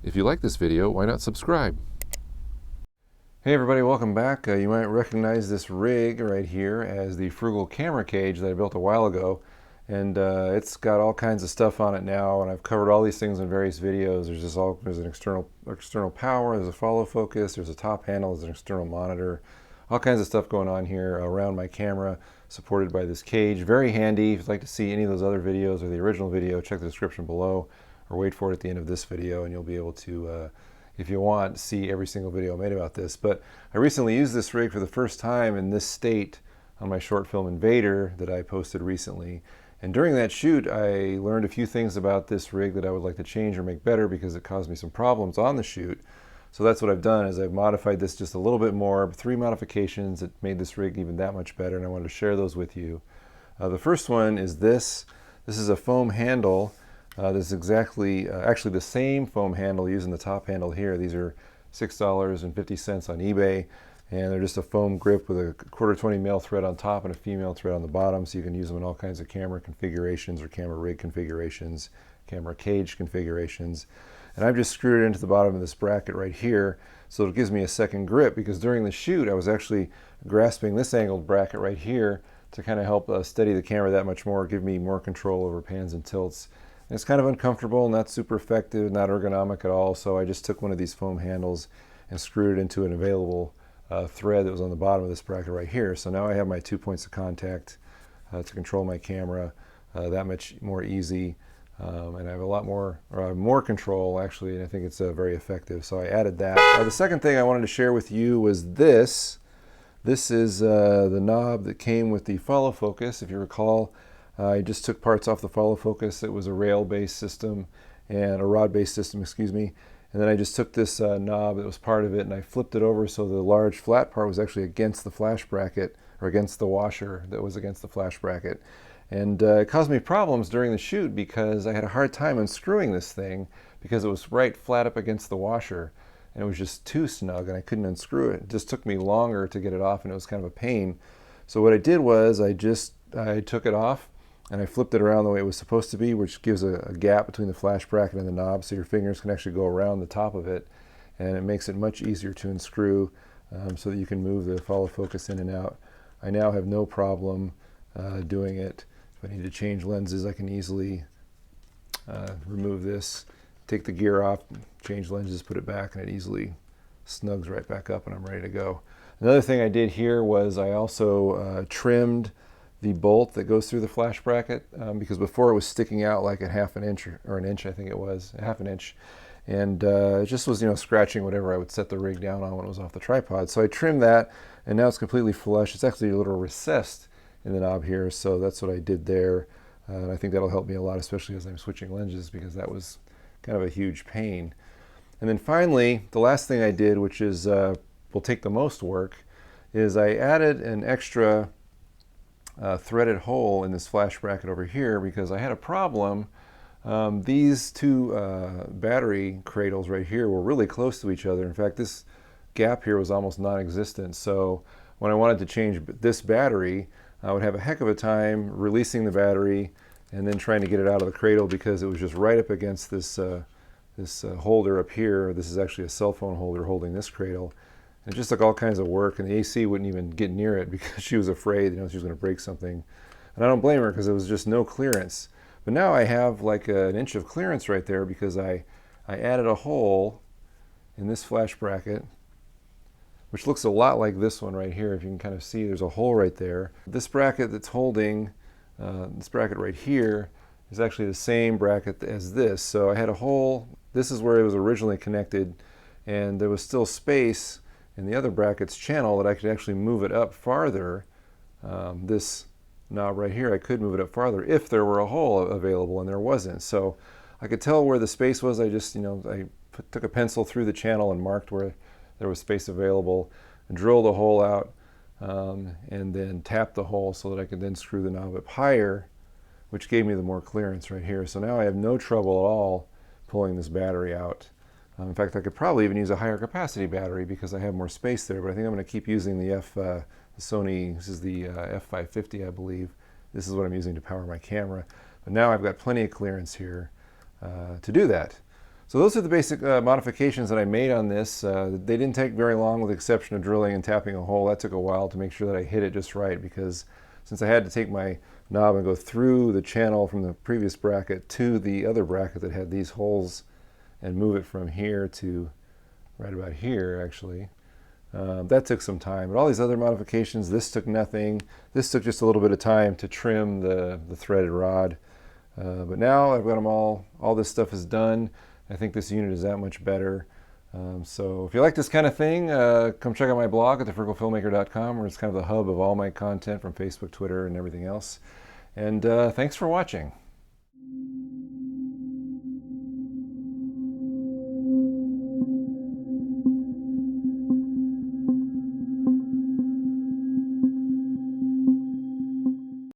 If you like this video, why not subscribe? Hey everybody, welcome back. You might recognize this rig right here as the Frugal Camera Cage that I built a while ago. And it's got all kinds of stuff on it now, and I've covered all these things in various videos. There's an external power, there's a follow focus, there's a top handle, there's an external monitor, all kinds of stuff going on here around my camera, supported by this cage. Very handy. If you'd like to see any of those other videos or the original video, check the description below, or wait for it at the end of this video, and you'll be able to, if you want, see every single video I made about this. But I recently used this rig for the first time in this state on my short film Invader that I posted recently. And during that shoot, I learned a few things about this rig that I would like to change or make better because it caused me some problems on the shoot. So that's what I've done, is I've modified this just a little bit more. 3 modifications that made this rig even that much better, and I wanted to share those with you. The first one is this. This is a foam handle. This is exactly, actually the same foam handle using the top handle here. These are $6.50 on eBay, and they're just a foam grip with a 1/4-20 male thread on top and a female thread on the bottom, so you can use them in all kinds of camera configurations or camera rig configurations, camera cage configurations. And I've just screwed it into the bottom of this bracket right here, so it gives me a second grip, because during the shoot I was actually grasping this angled bracket right here to kind of help steady the camera that much more, give me more control over pans and tilts. And it's kind of uncomfortable, not super effective, not ergonomic at all, so I just took one of these foam handles and screwed it into an available thread that was on the bottom of this bracket right here. So now I have my 2 points of contact to control my camera that much more easy, and I have a lot more, or more control actually, and I think it's very effective. So I added that. The second thing I wanted to share with you was this. This is the knob that came with the follow focus. If you recall, I just took parts off the follow focus. It was a rail-based system, and a rod-based system, excuse me. And then I just took this knob that was part of it, and I flipped it over so the large flat part was actually against the flash bracket, or against the washer that was against the flash bracket. And it caused me problems during the shoot because I had a hard time unscrewing this thing because it was right flat up against the washer, and it was just too snug and I couldn't unscrew it. It just took me longer to get it off, and it was kind of a pain. So what I did was I took it off and I flipped it around the way it was supposed to be, which gives a gap between the flash bracket and the knob, so your fingers can actually go around the top of it, and it makes it much easier to unscrew so that you can move the follow focus in and out. I now have no problem doing it. If I need to change lenses, I can easily remove this, take the gear off, change lenses, put it back, and it easily snugs right back up and I'm ready to go. Another thing I did here was I also trimmed the bolt that goes through the flash bracket, because before it was sticking out like a ½ an inch, or an inch, I think it was, a ½ an inch, and it just was, scratching whatever I would set the rig down on when it was off the tripod. So I trimmed that, and now it's completely flush. It's actually a little recessed in the knob here, so that's what I did there, and I think that'll help me a lot, especially as I'm switching lenses, because that was kind of a huge pain. And then finally, the last thing I did, which is will take the most work, is I added an extra threaded hole in this flash bracket over here because I had a problem. These two battery cradles right here were really close to each other. In fact, this gap here was almost non-existent. So when I wanted to change this battery, I would have a heck of a time releasing the battery and then trying to get it out of the cradle because it was just right up against this holder up here. This is actually a cell phone holder holding this cradle. It just took all kinds of work, and the AC wouldn't even get near it because she was afraid, she was going to break something. And I don't blame her, because it was just no clearance. But now I have like an inch of clearance right there because I added a hole in this flash bracket, which looks a lot like this one right here. If you can kind of see, there's a hole right there. This bracket that's holding this bracket right here is actually the same bracket as this. So I had a hole. This is where it was originally connected, and there was still space in the other bracket's channel that I could actually move it up farther. This knob right here, I could move it up farther if there were a hole available, and there wasn't. So I could tell where the space was. I just, took a pencil through the channel and marked where there was space available, and drilled a hole out, and then tapped the hole so that I could then screw the knob up higher, which gave me the more clearance right here. So now I have no trouble at all pulling this battery out. In fact, I could probably even use a higher capacity battery because I have more space there, but I think I'm going to keep using the Sony, this is the F550, I believe. This is what I'm using to power my camera. But now I've got plenty of clearance here to do that. So those are the basic modifications that I made on this. They didn't take very long with the exception of drilling and tapping a hole. That took a while to make sure that I hit it just right, because since I had to take my knob and go through the channel from the previous bracket to the other bracket that had these holes and move it from here to right about here actually. That took some time. But all these other modifications, this took nothing. This took just a little bit of time to trim the threaded rod. But now I've got them all this stuff is done. I think this unit is that much better. So if you like this kind of thing, come check out my blog at thefrugalfilmmaker.com, where it's kind of the hub of all my content from Facebook, Twitter, and everything else. And thanks for watching.